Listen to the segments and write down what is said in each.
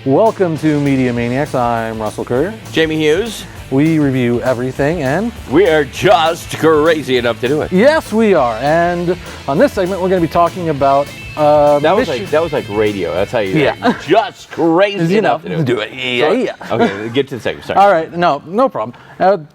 Welcome to Media Maniacs. I'm Russell Currier. Jamie Hughes. We review everything, and we are just crazy enough to do it. Yes, we are. And on this segment, we're going to be talking about that was like radio. That's how you just crazy enough to do it. Yeah. Okay, get to the segment. Sorry. All right, no problem.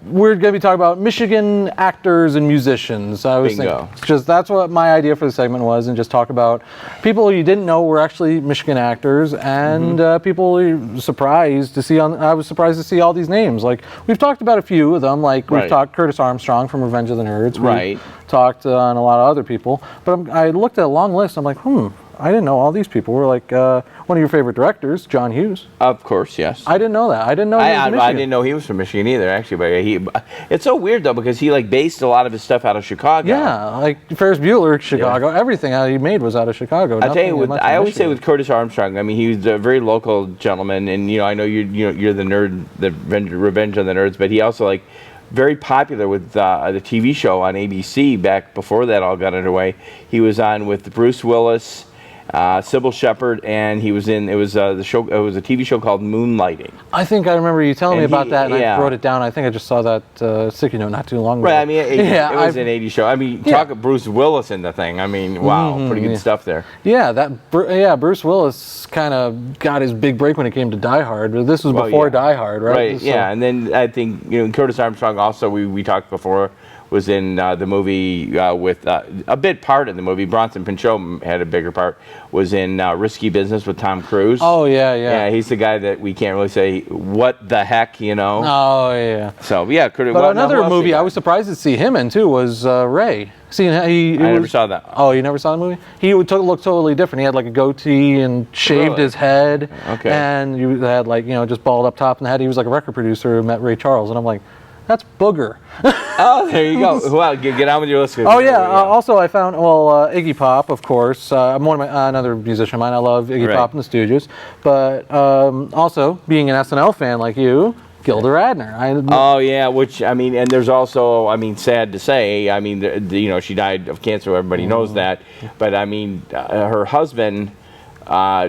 We're going to be talking about Michigan actors and musicians. I was Bingo. thinking, just that's what my idea for the segment was, and just talk about people you didn't know were actually Michigan actors, and people you're surprised to see. I was surprised to see all these names. Like we've talked about a few of them. Like we've talked Curtis Armstrong from Revenge of the Nerds. Right. Talked on a lot of other people, but I looked at a long list. I'm like, I didn't know all these people were like one of your favorite directors, John Hughes. Of course, yes. I didn't know that. I didn't know he was from Michigan. I didn't know he was from Michigan either, actually. But it's so weird though because he like based a lot of his stuff out of Chicago. Yeah, like Ferris Bueller, Chicago. Yeah. Everything he made was out of Chicago. I tell you, I always say with Curtis Armstrong. I mean, he was a very local gentleman, and I know you're the nerd, the Revenge of the Nerds, but he also like. Very popular with the TV show on ABC back before that all got underway. He was on with Bruce Willis, Sybil Shepherd, and he was in. It was the show. It was a TV show called Moonlighting. I think I remember you telling me about that, and I wrote it down. I think I just saw that sticky note not too long ago. Right. I mean, it was an '80s show. I mean, talk of Bruce Willis in the thing. I mean, wow, pretty good stuff there. Yeah, Bruce Willis kind of got his big break when it came to Die Hard. But this was before Die Hard, right? Right. So, yeah, and then I think Curtis Armstrong also we talked before. Was in the movie with a bit part in the movie. Bronson Pinchot had a bigger part. Was in Risky Business with Tom Cruise. Oh yeah. Yeah, he's the guy that we can't really say what the heck, Oh yeah. So yeah, but another movie I was surprised to see him in too was Ray. I never saw that. Oh, you never saw the movie? He looked totally different. He had like a goatee and shaved his head. Okay. And you had like just bald up top in the head. He was like a record producer who met Ray Charles, and I'm like. That's Booger. Oh, there you go. Well, get on with your list. Oh yeah. Also, I found Iggy Pop, of course. I'm another musician of mine. I love Iggy Pop and the Stooges. But also, being an SNL fan like you, Gilda Radner. Oh yeah, which I mean, and there's also, sad to say, I mean, she died of cancer. Everybody knows that. But I mean, her husband,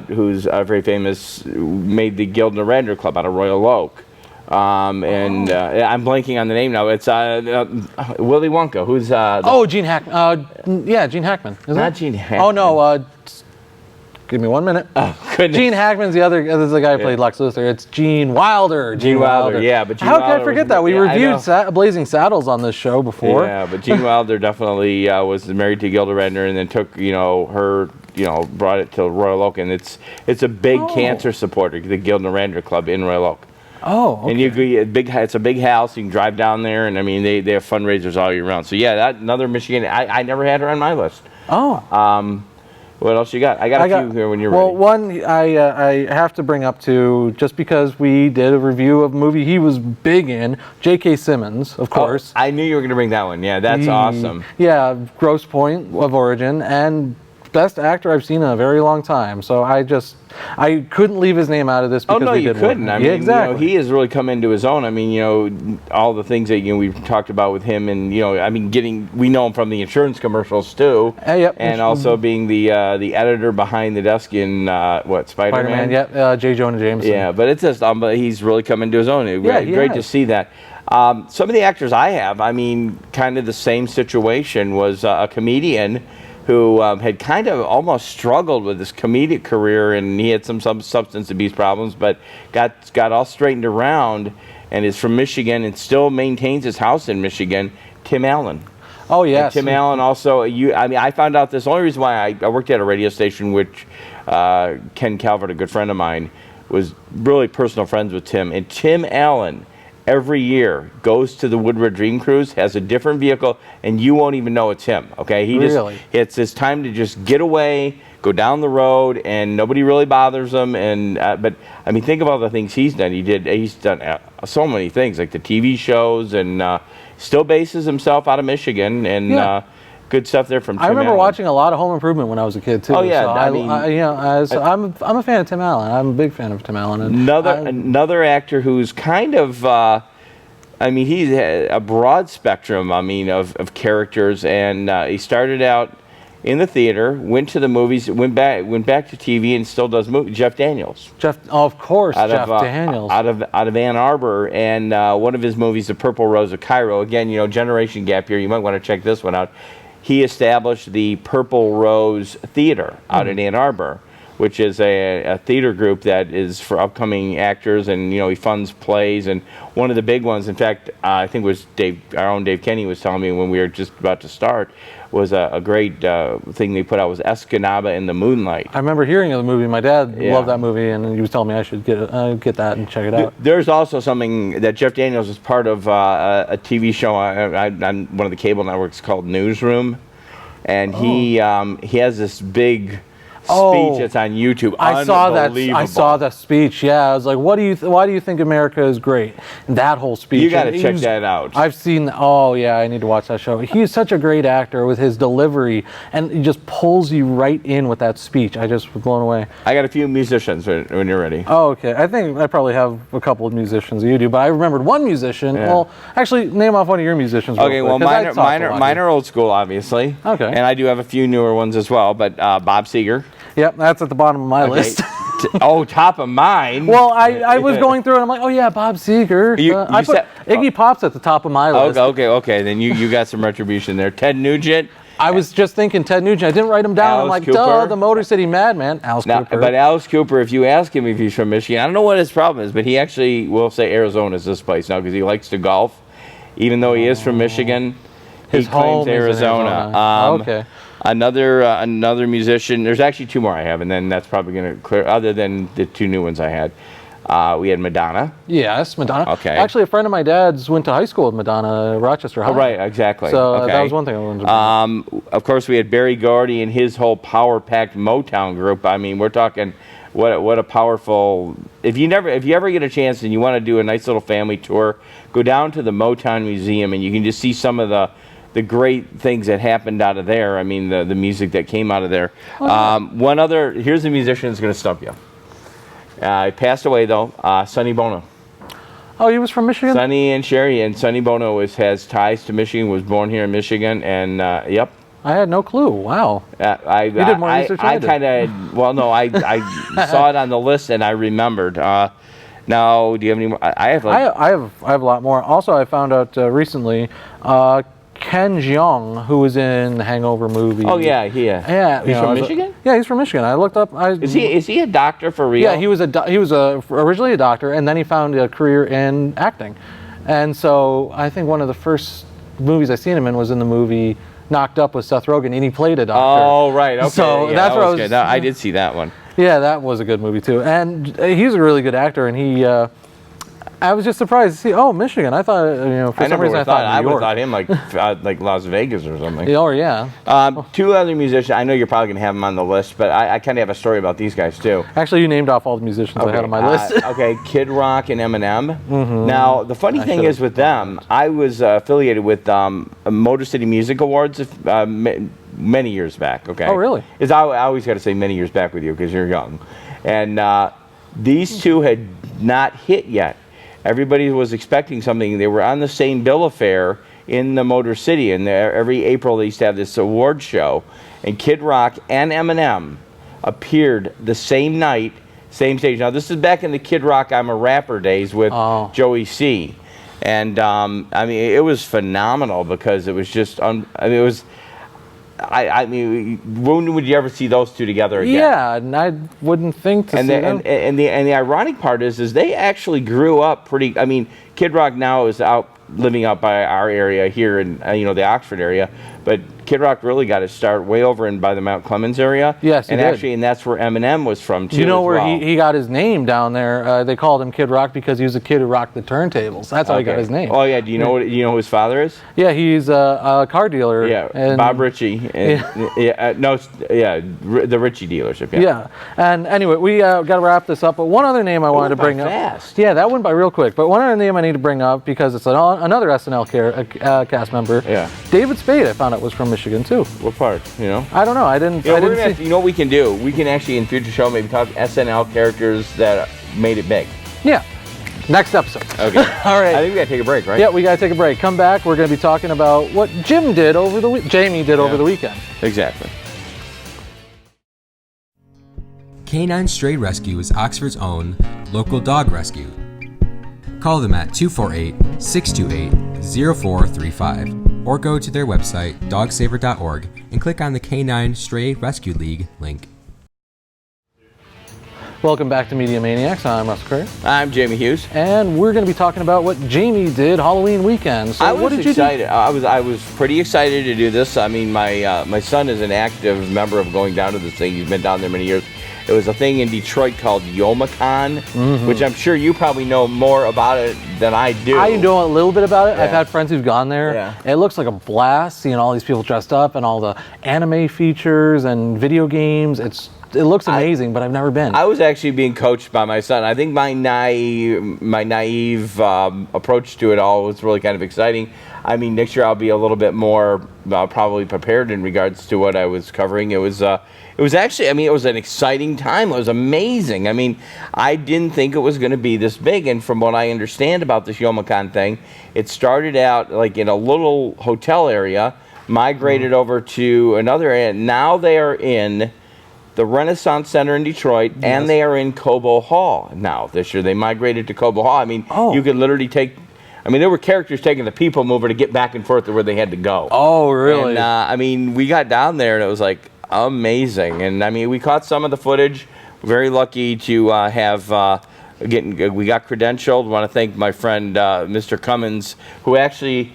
who's very famous, made the Gilda Radner Club out of Royal Oak. I'm blanking on the name now. It's Willy Wonka. Who's Gene Hackman. Yeah, Gene Hackman. Not Gene Hackman. Oh no. Give me 1 minute. Oh goodness. Gene Hackman's the guy who played Lex Luthor. It's Gene Wilder. Gene Wilder. Yeah, but how could I forget that? We reviewed Blazing Saddles on this show before. Yeah, but Gene Wilder definitely was married to Gilda Radner, and then took her. Brought it to Royal Oak, and it's a big cancer supporter, the Gilda Radner Club in Royal Oak. Oh, okay. And it's a big house. You can drive down there, and I mean they have fundraisers all year round. So yeah, another Michigan. I never had her on my list. Oh. What else you got? I got a few here when you're ready. Well, one I have to bring up to just because we did a review of a movie he was big in, J.K. Simmons, of course. I knew you were going to bring that one. Yeah, that's awesome. Yeah, Grosse Point of Origin and. Best actor I've seen in a very long time, so I couldn't leave his name out of this because you couldn't. I mean, exactly. He has really come into his own. I mean, all the things that we've talked about with him, and we know him from the insurance commercials too, yep. And also being the editor behind the desk in Spider-Man. Yeah, J. Jonah Jameson. Yeah, but it's just he's really come into his own. Great to see that. Some of the actors I have, kind of the same situation was a comedian. Who had kind of almost struggled with his comedic career, and he had some substance abuse problems, but got all straightened around, and is from Michigan and still maintains his house in Michigan. Tim Allen. Oh yes. And Tim Allen also. I found out this. The only reason why I worked at a radio station, which Ken Calvert, a good friend of mine, was really personal friends with Tim, and Tim Allen. Every year goes to the Woodward Dream Cruise, has a different vehicle, and you won't even know it's him. Okay, it's his time to just get away, go down the road, and nobody really bothers him. And but think of all the things he's done. He's done so many things, like the TV shows, and still bases himself out of Michigan, and good stuff there from Tim I remember Allen. watching a lot of Home Improvement when I was a kid too. Oh, yeah, so I mean, I'm a fan of Tim Allen. I'm a big fan of Tim Allen. And another actor who's kind of, I mean, he's a broad spectrum. I mean, of characters, and he started out in the theater, went to the movies, went back to TV, and still does movies. Jeff Daniels. Of course, Jeff Daniels. Out of Ann Arbor, and one of his movies, The Purple Rose of Cairo. Again, generation gap here. You might want to check this one out. He established the Purple Rose Theater out in Ann Arbor, which is a theater group that is for upcoming actors, and he funds plays. And one of the big ones, in fact, I think it was our own Dave Kenny was telling me when we were just about to start, was a great thing they put out was Escanaba in the Moonlight. I remember hearing of the movie. My dad loved that movie, and he was telling me I should get that and check it out. There's also something that Jeff Daniels is part of a TV show on one of the cable networks called Newsroom, and he has this big speech that's on YouTube. I saw that. I saw the speech. Yeah, I was like, "Why do you think America is great?" And that whole speech. You got to check that out. I've seen. Oh yeah, I need to watch that show. He's such a great actor with his delivery, and he just pulls you right in with that speech. I just was blown away. I got a few musicians when you're ready. Oh, okay. I think I probably have a couple of musicians you do, but I remembered one musician. Yeah. Well, actually, name off one of your musicians. Okay. Well, mine are old school, obviously. Okay. And I do have a few newer ones as well, but Bob Seger. Yep, that's at the bottom of my list. Top of mine. Well, I was going through it, and I'm like, oh yeah, Bob Seger. I put Iggy Pop's at the top of my list. Okay. Then you got some retribution there. Ted Nugent. I was just thinking Ted Nugent. I didn't write him down. Alice I'm like, Cooper. duh, the Motor City Madman. Alice Cooper. But Alice Cooper, if you ask him if he's from Michigan, I don't know what his problem is, but he actually will say Arizona is this place now because he likes to golf. Even though he is from Michigan, his he claims home Arizona. is in Arizona. Okay. Another musician. There's actually two more I have, and then that's probably going to clear. Other than the two new ones I had, we had Madonna. Yes, Madonna. Okay. Actually, a friend of my dad's went to high school with Madonna, Rochester High. Oh, right, exactly. So that was one thing I wanted to bring. Of course, we had Barry Gordy and his whole power-packed Motown group. I mean, we're talking what a powerful. If you ever get a chance and you want to do a nice little family tour, go down to the Motown Museum and you can just see some of the great things that happened out of there. I mean, the music that came out of there. Here's a musician that's going to stump you. He passed away, though, Sonny Bono. Oh, he was from Michigan? Sonny and Sherry, and Sonny Bono has ties to Michigan, was born here in Michigan, and, yep. I had no clue. Wow. You did more research than I did. I saw it on the list, and I remembered. Now, do you have any more? I have a lot more. Also, I found out recently, Ken Jeong, who was in the Hangover movie. Oh yeah. He's from Michigan. Yeah, he's from Michigan. I looked up. Is he a doctor for real? Yeah, he was originally a doctor, and then he found a career in acting. And so I think one of the first movies I seen him in was in the movie Knocked Up with Seth Rogen, and he played a doctor. Oh right, okay. So yeah, that's that what was good. I did see that one. Yeah, that was a good movie too, and he's a really good actor, and he. I was just surprised to see. Oh, Michigan! I thought for some reason I thought New York. I would have thought him like Las Vegas or something. Oh yeah. Two other musicians. I know you're probably gonna have them on the list, but I kind of have a story about these guys too. Actually, you named off all the musicians I had on my list. Okay, Kid Rock and Eminem. Mm-hmm. Now the funny thing is with them, I was affiliated with Motor City Music Awards many years back. Okay. Oh really? I always got to say many years back with you because you're young, and these two had not hit yet. Everybody was expecting something. They were on the same bill of fare in the Motor City, and every April they used to have this award show. And Kid Rock and Eminem appeared the same night, same stage. Now this is back in the Kid Rock "I'm a Rapper" days with Joey C. And I mean, it was phenomenal because it was just. I mean, when would you ever see those two together again? Yeah, and I wouldn't think to see them. And the ironic part is they actually grew up pretty. I mean, Kid Rock now is living out by our area here in the Oxford area, but Kid Rock really got his start way over by the Mount Clemens area. Yes, he did. And that's where Eminem was from too. You know where he got his name down there? They called him Kid Rock because he was a kid who rocked the turntables. That's how he got his name. Oh yeah, do you know who his father is? Yeah, he's a car dealer. Yeah, Bob Ritchie. The Ritchie dealership. Yeah, and anyway, we got to wrap this up. But one other name I wanted to bring up. Fast. Yeah, that went by real quick. But one other name I need funny to bring up because it's another SNL cast member. Yeah. David Spade, I found out, was from Michigan too. What part? You know? I don't know. I didn't. You know, I we're didn't gonna see. you know what we can do? We can actually in future show maybe talk SNL characters that made it big. Yeah. Next episode. Okay. All right. I think we gotta take a break, right? Yeah, we gotta take a break. Come back. We're gonna be talking about what Jamie did over the weekend. Exactly. Canine Stray Rescue is Oxford's own local dog rescue. Call them at 248-628-0435 or go to their website dogsaver.org and click on the Canine Stray Rescue League link. Welcome back to Media Maniacs. I'm Russ Curry. I'm Jamie Hughes. And we're going to be talking about what Jamie did Halloween weekend. So I was what did excited. you do? I was pretty excited to do this. I mean, my son is an active member of going down to this thing. He's been down there many years. It was a thing in Detroit called YomaCon, which I'm sure you probably know more about it than I do. I know a little bit about it. Yeah. I've had friends who've gone there. Yeah. It looks like a blast, seeing all these people dressed up and all the anime features and video games. It looks amazing, but I've never been. I was actually being coached by my son. I think my naive approach to it all was really kind of exciting. I mean, next year I'll be a little bit more probably prepared in regards to what I was covering. It was actually, I mean, it was an exciting time. It was amazing. I mean, I didn't think it was going to be this big. And from what I understand about this YomaCon thing, it started out like in a little hotel area, migrated over to another area. Now they are in the Renaissance Center in Detroit, and they are in Cobo Hall now this year. They migrated to Cobo Hall. I mean, you could literally there were characters taking the people mover to get back and forth to where they had to go. Oh, really? And, I mean, we got down there, and it was like amazing. And I mean, we caught some of the footage. Very lucky to we got credentialed. Want to thank my friend Mr. Cummins, who actually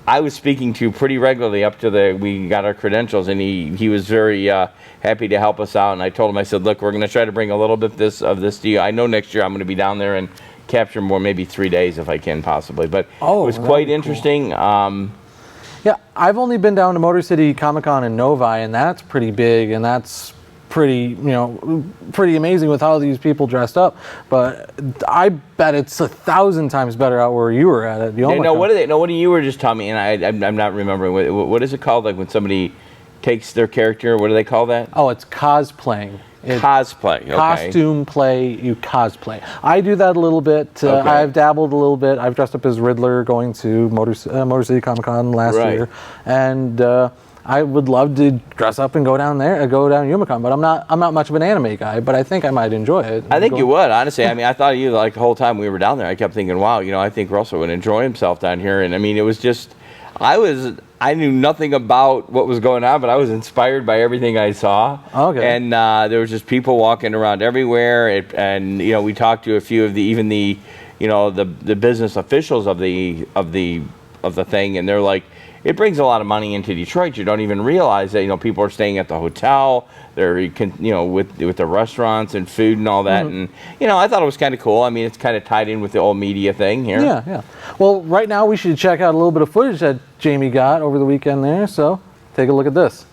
I was speaking to pretty regularly up to we got our credentials, and he was very happy to help us out. And I told him, I said, look, we're going to try to bring a little bit of this to you. I know next year I'm going to be down there and capture more, maybe 3 days if I can possibly. But it was quite interesting. Cool. Yeah, I've only been down to Motor City Comic Con in Novi, and that's pretty big, and that's pretty amazing with how these people dressed up. But I bet it's 1,000 times better out where you were at Yeah, no, what do you were just telling me, and I'm not remembering what is it called? Like when somebody takes their character, what do they call that? Oh, it's cosplaying. Cosplay. Okay. Costume play, you cosplay. I do that a little bit. Okay. I've dabbled a little bit. I've dressed up as Riddler going to Motor City Comic Con last year, and I would love to dress up and go down YomaCon. But I'm not much of an anime guy. But I think I might enjoy it. I think you would, honestly. I mean, I thought of you like the whole time we were down there. I kept thinking, wow, I think Russell would enjoy himself down here. And I mean, it was just, I knew nothing about what was going on, but I was inspired by everything I saw. Okay. And there was just people walking around everywhere, and we talked to a few of the business officials of the thing, and they're like, it brings a lot of money into Detroit. You don't even realize that people are staying at the hotel. They're with the restaurants and food and all that, and I thought it was kind of cool. I mean, it's kind of tied in with the old media thing here. Yeah. Well, right now we should check out a little bit of footage that Jamie got over the weekend there. So take a look at this.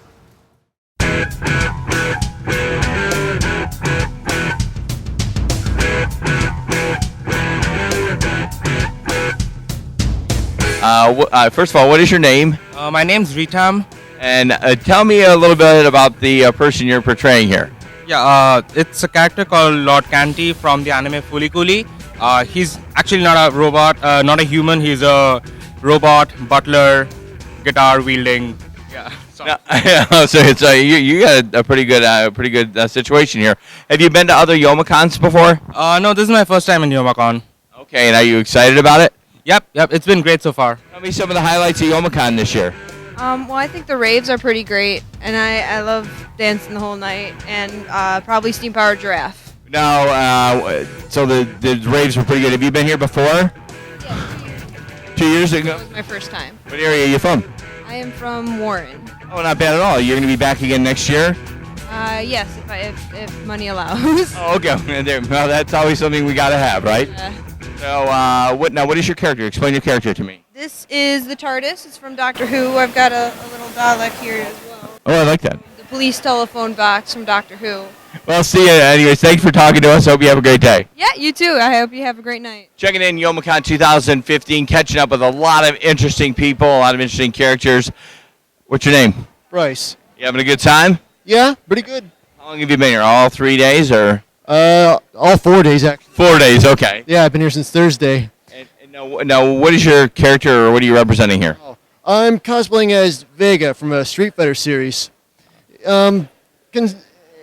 First of all, what is your name? My name's Ritam. And tell me a little bit about the person you're portraying here. Yeah, it's a character called Lord Canty from the anime Fooly Cooly. He's actually not a robot, not a human. He's a robot, butler, guitar wielding. Yeah. So it's you got a pretty good situation here. Have you been to other YomaCons before? No, this is my first time in YomaCon. Okay, and are you excited about it? Yep, it's been great so far. Tell me some of the highlights of YomaCon this year. Well, I think the raves are pretty great, and I love dancing the whole night, and probably Steam Powered Giraffe. No, so the raves were pretty good. Have you been here before? Yeah, 2 years ago? It was my first time. What area are you from? I am from Warren. Oh, not bad at all. You're going to be back again next year? Yes, if money allows. Oh, okay. Well, that's always something we got to have, right? So, what is your character? Explain your character to me. This is the TARDIS. It's from Doctor Who. I've got a little Dalek here as well. Oh, I like that. The police telephone box from Doctor Who. Well, see you. Anyways, thanks for talking to us. Hope you have a great day. Yeah, you too. I hope you have a great night. Checking in Youmacon 2015, catching up with a lot of interesting people, a lot of interesting characters. What's your name? Bryce. You having a good time? Yeah, pretty good. How long have you been here? All 3 days or? All 4 days actually. 4 days, okay. Yeah, I've been here since Thursday. And now, what is your character or what are you representing here? I'm cosplaying as Vega from a Street Fighter series.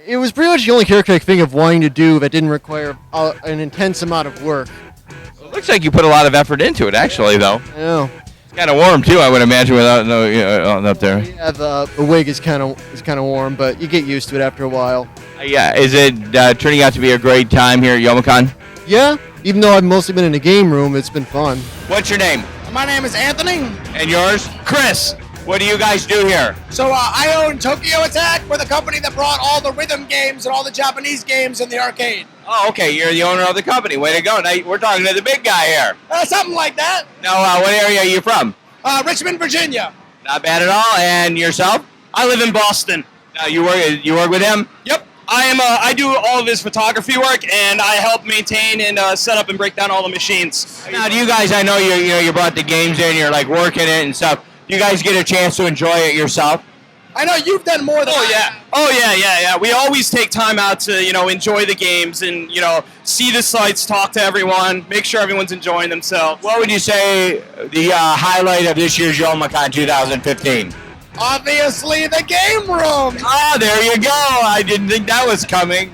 It was pretty much the only character I could think of wanting to do that didn't require an intense amount of work. It looks like you put a lot of effort into it, actually, though. I know. It's kind of warm too, I would imagine, without up there. Yeah, the wig is kind of warm, but you get used to it after a while. Yeah, is it turning out to be a great time here at Youmacon? Yeah, even though I've mostly been in the game room, it's been fun. What's your name? My name is Anthony. And yours? Chris. What do you guys do here? So I own Tokyo Attack. We're the company that brought all the rhythm games and all the Japanese games in the arcade. Oh, okay. You're the owner of the company. Way to go. Now we're talking to the big guy here. Something like that. Now, what area are you from? Richmond, Virginia. Not bad at all. And yourself? I live in Boston. Now, you work with him? Yep. I do all of his photography work, and I help maintain and set up and break down all the machines. Now, do you guys? I know you brought the games in. You're like working it and stuff. Do you guys get a chance to enjoy it yourself? I know you've done more than Yeah. We always take time out to enjoy the games and see the sites, talk to everyone, make sure everyone's enjoying themselves. What would you say the highlight of this year's Youmacon 2015? Obviously, the game room. Oh, there you go. I didn't think that was coming.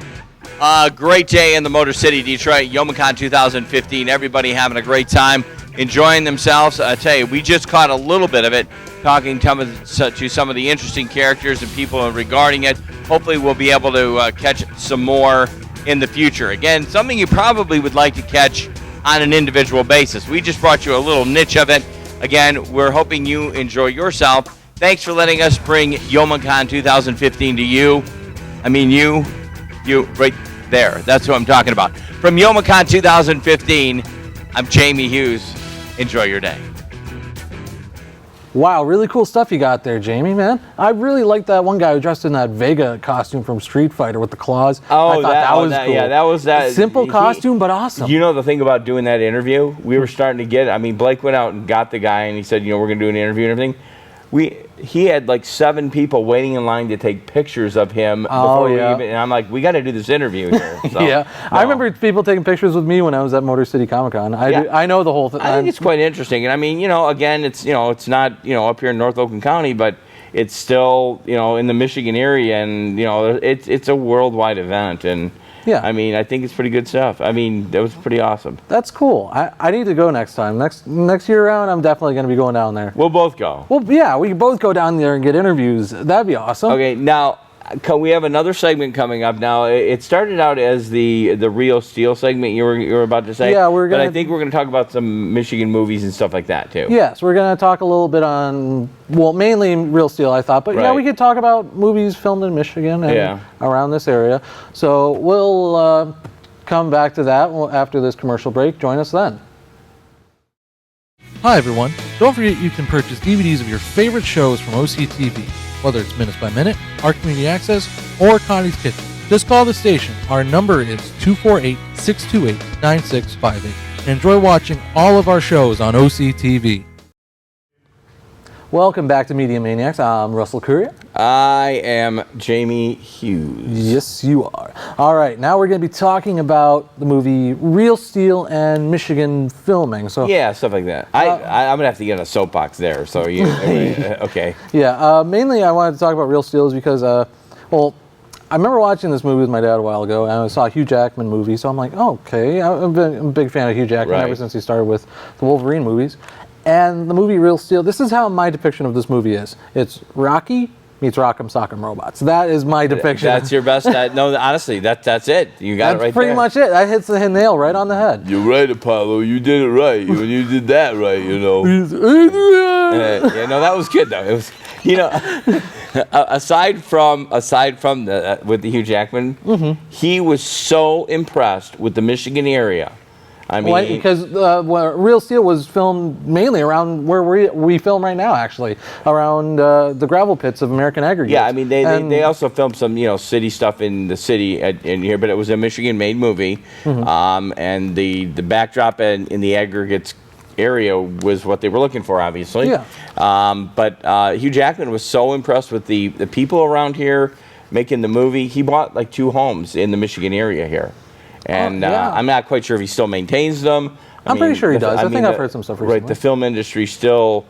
Great day in the Motor City, Detroit. Youmacon 2015. Everybody having a great time, enjoying themselves. I tell you, we just caught a little bit of it, talking to some of the interesting characters and people regarding it. Hopefully, we'll be able to catch some more in the future. Again, something you probably would like to catch on an individual basis. We just brought you a little niche of it. Again, we're hoping you enjoy yourself. Thanks for letting us bring Youmacon 2015 to you. I mean, you right there. That's who I'm talking about. From Youmacon 2015, I'm Jamie Hughes. Enjoy your day. Wow, really cool stuff you got there, Jamie, man. I really like that one guy who dressed in that Vega costume from Street Fighter with the claws. Oh, I thought that was cool. Yeah, that was that. Simple costume, but awesome. You know the thing about doing that interview? We were starting to get, Blake went out and got the guy and he said, we're going to do an interview and everything. He had like 7 people waiting in line to take pictures of him before we even, and I'm like, we got to do this interview here. So, yeah, no. I remember people taking pictures with me when I was at Motor City Comic Con. I know the whole thing. I think it's quite interesting, and again, it's it's not up here in North Oakland County, but it's still in the Michigan area, and it's a worldwide event, and. Yeah, I think it's pretty good stuff. That was pretty awesome. That's cool. I need to go next time. Next year around, I'm definitely going to be going down there. We'll both go. Well, yeah, we can both go down there and get interviews. That'd be awesome. Okay, now we have another segment coming up. Now it started out as the Real Steel segment you were about to say. Yeah, but I think we're going to talk about some Michigan movies and stuff like that too. Yes, we're going to talk a little bit on mainly Real Steel, I thought, but we could talk about movies filmed in Michigan and around this area. So we'll come back to that after this commercial break. Join us then. Hi everyone. Don't forget you can purchase DVDs of your favorite shows from OCTV, whether it's Minutes by Minute, Our Community Access, or Connie's Kitchen. Just call the station. Our number is 248-628-9658. And enjoy watching all of our shows on OCTV. Welcome back to Media Maniacs. I'm Russell Currier. I am Jamie Hughes. Yes, you are. All right, now we're going to be talking about the movie Real Steel and Michigan filming. So yeah, stuff like that. I'm going to have to get on a soapbox there. So okay. Yeah, mainly I wanted to talk about Real Steel is because, I remember watching this movie with my dad a while ago, and I saw a Hugh Jackman movie, so I'm like, okay, I'm a big fan of Hugh Jackman ever since he started with the Wolverine movies. And the movie Real Steel, this is how my depiction of this movie is. It's Rocky meets Rock'em Sock'em Robots. That is my depiction. That's your best. No, honestly, that's it. You got it right there. That's pretty much it. That hits the nail right on the head. You're right, Apollo. You did it right. You did that right, that was good though. It was, aside from with the Hugh Jackman, he was so impressed with the Michigan area. I mean, because Real Steel was filmed mainly around where we film right now, actually, around the gravel pits of American Aggregates. yeah, I mean, they also filmed some, city stuff in the city in here, but it was a Michigan-made movie, and the backdrop in the aggregates area was what they were looking for, obviously. Yeah. But Hugh Jackman was so impressed with the people around here making the movie. He bought like 2 homes in the Michigan area here. And yeah. I'm not quite sure if he still maintains them. I'm pretty sure he does. I think I've heard some stuff recently. Right, the film industry still,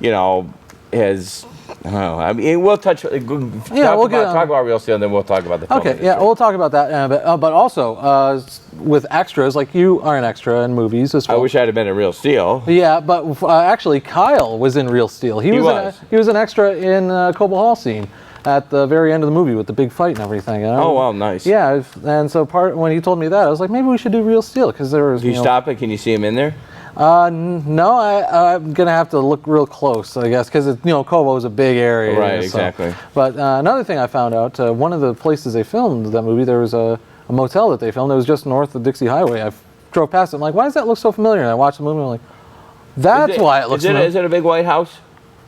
has. I don't know. I mean, we'll touch. Talk about Real Steel, and then we'll talk about the film Okay, industry. yeah, we'll talk about that in a bit. But also, with extras, like you are an extra in movies as well. I wish I'd have been a Real Steel. Yeah, but actually, Kyle was in Real Steel. He was an extra in Coble Hall scene at the very end of the movie with the big fight and everything. Oh, wow, nice. Yeah, and so when he told me that, I was like, maybe we should do Real Steel because there was. Can you stop it? Can you see him in there? No, I'm gonna have to look real close, I guess, because Cobo is a big area. Right, exactly. But another thing I found out, one of the places they filmed that movie, there was a motel that they filmed. It was just north of Dixie Highway. I drove past it. I'm like, why does that look so familiar? And I watched the movie. And I'm like, that's why it looks familiar. Is it a big white house?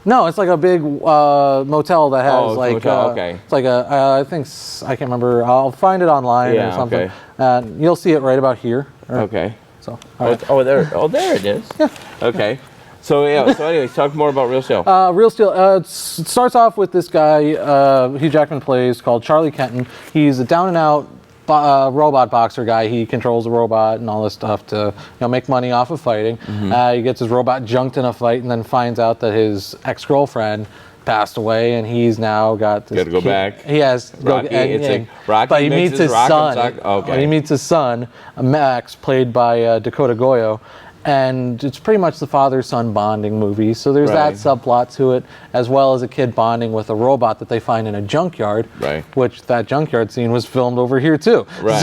No, it's like a big motel that has okay. It's like I can't remember. I'll find it online or something. Okay. You'll see it right about here. Okay. So. Right. There it is. Yeah. Okay. So anyway, talk more about Real Steel. Real Steel. It starts off with this guy Hugh Jackman plays called Charlie Kenton. He's a down and out robot boxer guy. He controls a robot and all this stuff to make money off of fighting. He gets his robot junked in a fight and then finds out that his ex-girlfriend passed away and he's now got this. Got to go back. He has. Rocky. Rocky. But he meets his son. Okay. He meets his son, Max, played by Dakota Goyo. And it's pretty much the father-son bonding movie. So there's that subplot to it, as well as a kid bonding with a robot that they find in a junkyard. Right. Which that junkyard scene was filmed over here too. Right.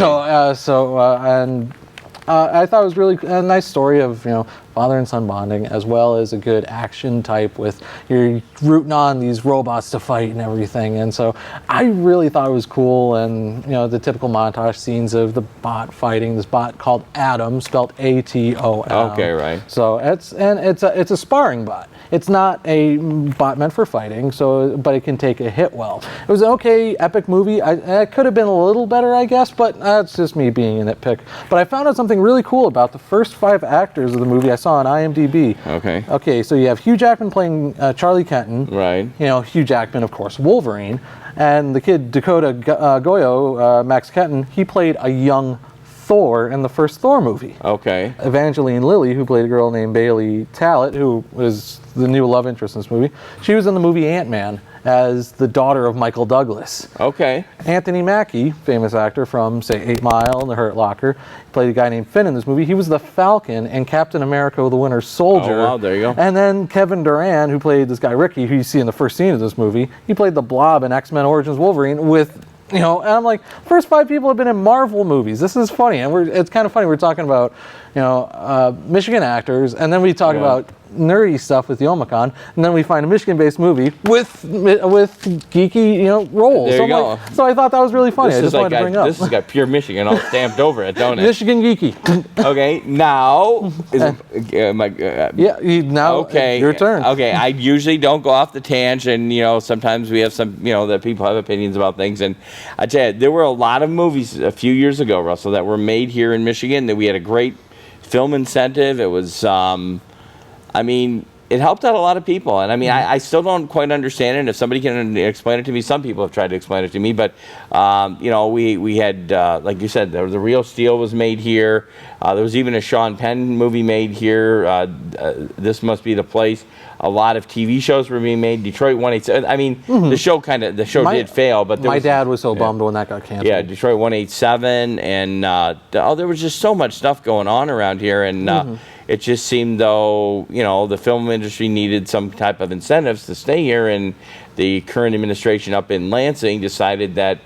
I thought it was really a nice story of father and son bonding, as well as a good action type with you're rooting on these robots to fight and everything. And so I really thought it was cool, and the typical montage scenes of the bot fighting this bot called Atom, spelled A-T-O-M. Okay, right. So it's a sparring bot. It's not a bot meant for fighting, but it can take a hit well. It was an okay, epic movie. It could have been a little better, I guess, but that's just me being a nitpick. But I found out something really cool about the first 5 actors of the movie I saw on IMDb. Okay. Okay, so you have Hugh Jackman playing Charlie Kenton. Right. Hugh Jackman, of course, Wolverine. And the kid, Dakota Goyo, Max Kenton, he played a young Thor in the first Thor movie. Okay. Evangeline Lilly, who played a girl named Bailey Talent, who was the new love interest in this movie, she was in the movie Ant-Man as the daughter of Michael Douglas. Okay. Anthony Mackie, famous actor from, say, 8 Mile and The Hurt Locker, played a guy named Finn in this movie. He was the Falcon in Captain America the Winter Soldier. Oh, wow, there you go. And then Kevin Durant, who played this guy Ricky, who you see in the first scene of this movie, he played the Blob in X-Men Origins Wolverine with... and I'm like, first 5 people have been in Marvel movies. This is funny, and it's kind of funny. We're talking about, Michigan actors, and then we talk about nerdy stuff with the Omicron, and then we find a Michigan-based movie with geeky, roles. There you go. So I thought that was really funny. I just wanted to bring up. This has got pure Michigan all stamped over it, don't it? Michigan geeky. Okay, now Okay, your turn. Okay, I usually don't go off the tangent. Sometimes we have some, that people have opinions about things, and I tell you, there were a lot of movies a few years ago, Russell, that were made here in Michigan. That we had a great film incentive. It was, it helped out a lot of people, and I still don't quite understand it. And if somebody can explain it to me, some people have tried to explain it to me, but we had, like you said, the Real Steel was made here. There was even a Sean Penn movie made here. This Must Be the Place. A lot of TV shows were being made. Detroit 187. The show did fail, but my dad was so bummed when that got canceled. Yeah, Detroit 187, and there was just so much stuff going on around here, and it just seemed though the film industry needed some type of incentives to stay here, and the current administration up in Lansing decided that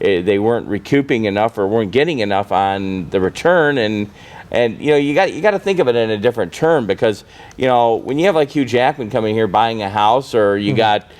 they weren't recouping enough or weren't getting enough on the return, and And you got to think of it in a different term, because when you have like Hugh Jackman coming here buying a house, or you got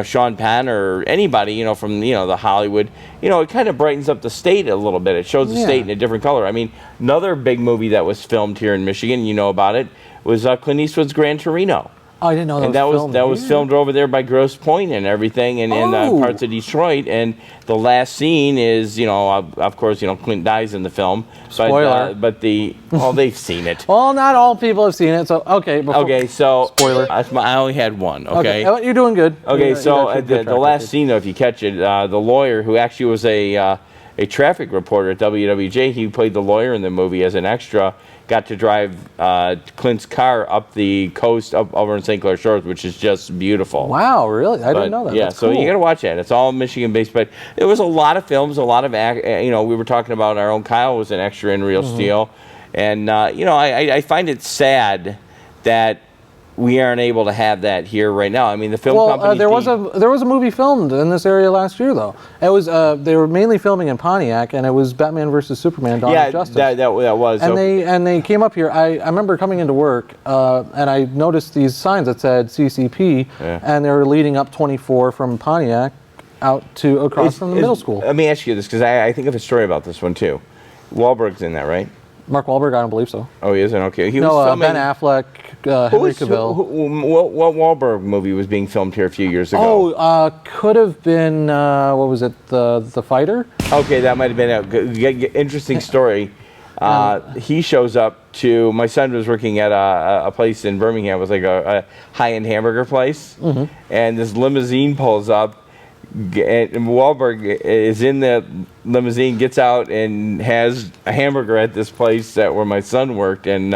Sean Penn or anybody from the Hollywood, it kind of brightens up the state a little bit. It shows the state in a different color. I mean, another big movie that was filmed here in Michigan, you know about it, was Clint Eastwood's Gran Torino. Oh, I didn't know that. And that was filmed over there by Grosse Pointe and everything, and in parts of Detroit. And the last scene is, of course, Clint dies in the film. Spoiler. But they've seen it. Well, not all people have seen it, so okay. So spoiler. I only had one. Okay. You're doing good. Okay, the last scene, though, if you catch it, the lawyer who actually was a traffic reporter at WWJ, he played the lawyer in the movie as an extra, got to drive Clint's car up the coast up over in St. Clair Shores, which is just beautiful. Wow, really? I didn't know that. Yeah, That's so cool. you got to watch that. It's all Michigan-based, but there was a lot of films, a lot of we were talking about our own Kyle was an extra in Real Steel, and I find it sad that we aren't able to have that here right now. I mean, the film company. There was a movie filmed in this area last year, though. It was they were mainly filming in Pontiac, and it was Batman versus Superman: Dawn of Justice. that was. And they came up here. I remember coming into work, and I noticed these signs that said CCP, and they were leading up 24 from Pontiac out to across from the middle school. Let me ask you this, because I think of a story about this one too. Wahlberg's in that, right? Mark Wahlberg, I don't believe so. Oh, he isn't? Okay. Ben Affleck, Henry Cavill. What Wahlberg movie was being filmed here a few years ago? Could have been, what was it, The Fighter? Okay, that might have been an interesting story. He shows up to, my son was working at a place in Birmingham. It was like a high-end hamburger place. And this limousine pulls up. And Wahlberg is in the limousine, gets out, and has a hamburger at this place where my son worked, and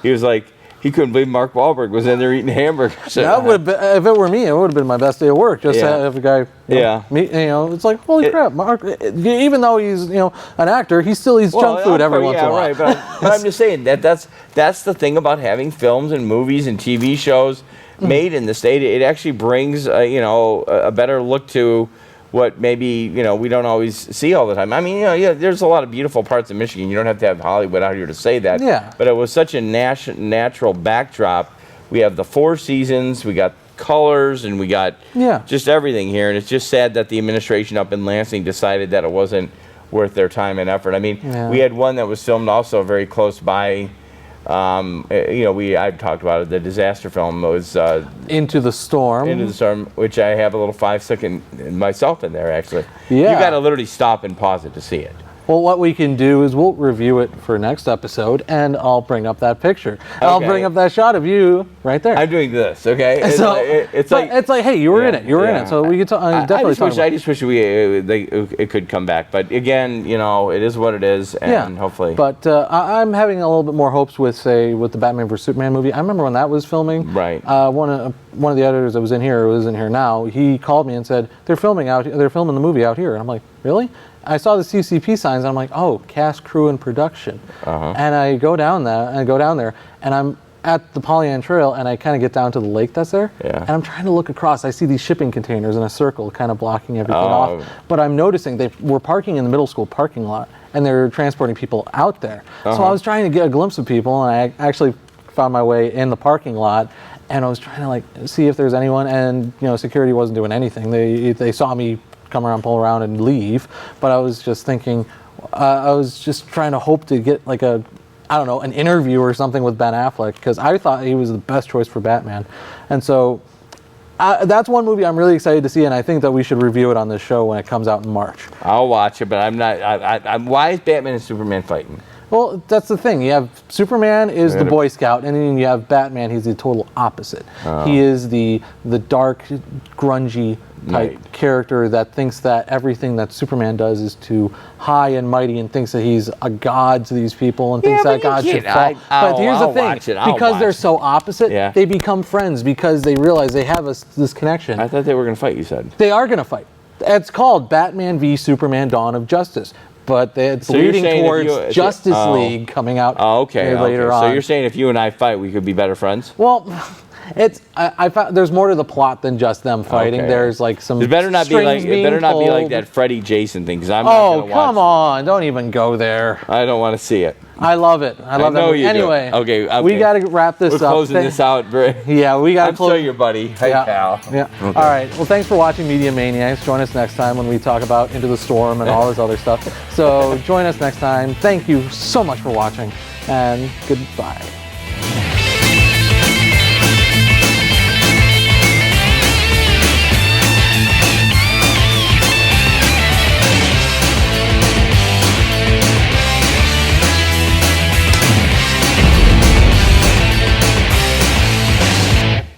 he was like, he couldn't believe Mark Wahlberg was in there eating hamburgers. That would have been, if it were me, it would have been my best day of work. Just to have a guy, it's like, holy crap, Mark. Even though he's an actor, he still eats junk food every once in a while. Right, but I'm just saying that's the thing about having films and movies and TV shows made in the state. It actually brings a better look to what maybe we don't always see all the time. I mean, there's a lot of beautiful parts of Michigan. You don't have to have Hollywood out here to say that. Yeah. But it was such a natural backdrop. We have the four seasons. We got colors, and we got just everything here. And it's just sad that the administration up in Lansing decided that it wasn't worth their time and effort. I mean, we had one that was filmed also very close by. I've talked about it. The disaster film was Into the Storm, which I have a little 5-second myself in there. Actually, yeah, you got to literally stop and pause it to see it. Well, what we can do is we'll review it for next episode, and I'll bring up that picture. Okay. I'll bring up that shot of you right there. I'm doing this, okay? It's like, hey, you were in it. You were in it. So we could definitely talk about it. I just wish it could come back. But again, it is what it is, and hopefully. But I'm having a little bit more hopes with the Batman vs Superman movie. I remember when that was filming. Right. One of the editors that was in here now. He called me and said they're filming the movie out here, and I'm like, really? I saw the CCP signs, and I'm like, oh, cast, crew, and production. And I go down there, and I'm at the Pollyant Trail, and I kind of get down to the lake that's there, and I'm trying to look across. I see these shipping containers in a circle kind of blocking everything off. But I'm noticing they were parking in the middle school parking lot, and they're transporting people out there. So I was trying to get a glimpse of people, and I actually found my way in the parking lot, and I was trying to see if there's anyone, and security wasn't doing anything. They saw me come around, pull around, and leave. But I was just thinking, I was just trying to hope to get like an interview or something with Ben Affleck, because I thought he was the best choice for Batman. And so that's one movie I'm really excited to see, and I think that we should review it on this show when it comes out in March. I'll watch it, but I'm not. Why is Batman and Superman fighting? Well, that's the thing. You have Superman is the Boy Scout, and then you have Batman. He's the total opposite. He is the dark, grungy type character that thinks that everything that Superman does is too high and mighty, and thinks that he's a god to these people, and thinks that God should fall. But here's the thing: because they're so opposite, they become friends because they realize they have this connection. I thought they were going to fight. You said they are going to fight. It's called Batman v Superman: Dawn of Justice. But it's leading towards Justice League coming out later on. So you're saying if you and I fight, we could be better friends? Well, I found there's more to the plot than just them fighting. Okay. There's like some. It better not be like strings being pulled. that Freddy Jason thing because I'm not Oh, gonna watch. come on! Don't even go there. I don't want to see it. I love it. I love know that. you do. Anyway, Okay, we got to wrap this We're up. closing this out. Yeah, we got to I'm close. still your buddy. Hey, pal. Yeah. All right. Well, thanks for watching Media Maniacs. Join us next time when we talk about Into the Storm and all this other stuff. So join us next time. Thank you so much for watching, and goodbye.